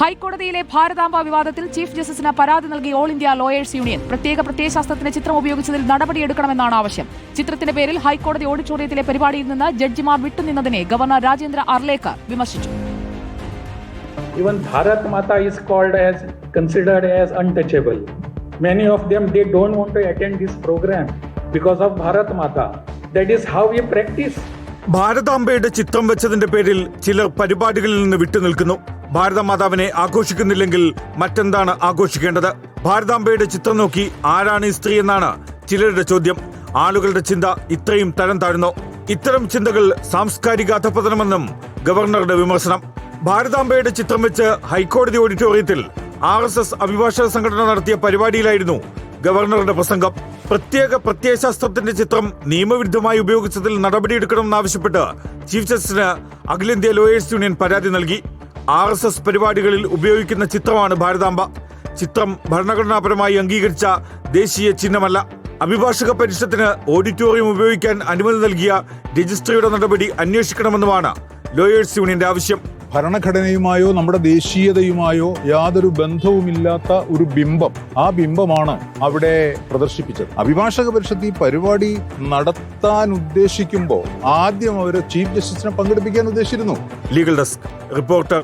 ഹൈക്കോടതിയിലെ ഭാരതാംബ വിവാദത്തിൽ ചീഫ് ജസ്റ്റിസിന് പരാതി നൽകി ഓൾ ഇന്ത്യ ലോയേഴ്സ് യൂണിയൻ. പ്രത്യയശാസ്ത്രത്തിന്റെ ചിത്രം ഉപയോഗിച്ചതിൽ നടപടിയെടുക്കണമെന്നാണ് ആവശ്യം. ചിത്രത്തിന്റെ പേരിൽ ഹൈക്കോടതി ഓഡിറ്റോറിയത്തിലെ പരിപാടിയിൽ നിന്ന് ജഡ്ജിമാർ വിട്ടുനിന്നതിനെ ഗവർണർ രാജേന്ദ്ര അർലേക്കർ വിമർശിച്ചു. Even Bharat Mata is considered as untouchable. Many of them, they don't want to attend this program because of Bharat Mata. That is how we practice. ഭാരതാംബയുടെ ചിത്രം വെച്ചതിന്റെ പേരിൽ ചിലർ പരിപാടികളിൽ നിന്ന് വിട്ടുനിൽക്കുന്നു. ഭാരതമാതാവിനെ ആഘോഷിക്കുന്നില്ലെങ്കിൽ മറ്റെന്താണ് ആഘോഷിക്കേണ്ടത്? ഭാരതാംബയുടെ ചിത്രം നോക്കി ആരാണ് ഈ സ്ത്രീ എന്നാണ് ചിലരുടെ ചോദ്യം. ആളുകളുടെ ചിന്ത ഇത്രയും തരം താഴ്ന്നോ? ഇത്തരം ചിന്തകൾ സാംസ്കാരിക അധപതനമെന്നും ഗവർണറുടെ വിമർശനം. ഭാരതാംബയുടെ ചിത്രം വെച്ച് ഹൈക്കോടതി ഓഡിറ്റോറിയത്തിൽ RSS അഭിഭാഷക സംഘടന നടത്തിയ പരിപാടിയിലായിരുന്നു ഗവർണറുടെ പ്രസംഗം. പ്രത്യയശാസ്ത്രത്തിന്റെ ചിത്രം നിയമവിരുദ്ധമായി ഉപയോഗിച്ചതിൽ നടപടിയെടുക്കണമെന്നാവശ്യപ്പെട്ട് ചീഫ് ജസ്റ്റിസിന് അഖിലേന്ത്യാ ലോയേഴ്സ് യൂണിയൻ പരാതി നൽകി. RSS പരിപാടികളിൽ ഉപയോഗിക്കുന്ന ചിത്രമാണ് ഭാരതാംബ. ചിത്രം ഭരണഘടനാപരമായി അംഗീകരിച്ച ദേശീയ ചിഹ്നമല്ല. അഭിഭാഷക പരിഷത്തിന് ഓഡിറ്റോറിയം ഉപയോഗിക്കാൻ അനുമതി നൽകിയ രജിസ്ട്രിയുടെ നടപടി അന്വേഷിക്കണമെന്നുമാണ് ലോയേഴ്സ് യൂണിയന്റെ ആവശ്യം. ഭരണഘടനയുമായോ നമ്മുടെ ദേശീയതയുമായോ യാതൊരു ബന്ധവുമില്ലാത്ത ഒരു ബിംബം, ആ ബിംബമാണ് അവിടെ പ്രദർശിപ്പിച്ചത്. അഭിഭാഷക പരിഷത്ത് ഈ പരിപാടി നടത്താൻ ഉദ്ദേശിക്കുമ്പോൾ ആദ്യം അവർ ചീഫ് ജസ്റ്റിസിനെ പങ്കെടുപ്പിക്കാൻ ഉദ്ദേശിച്ചിരുന്നു. Legal desk reporter.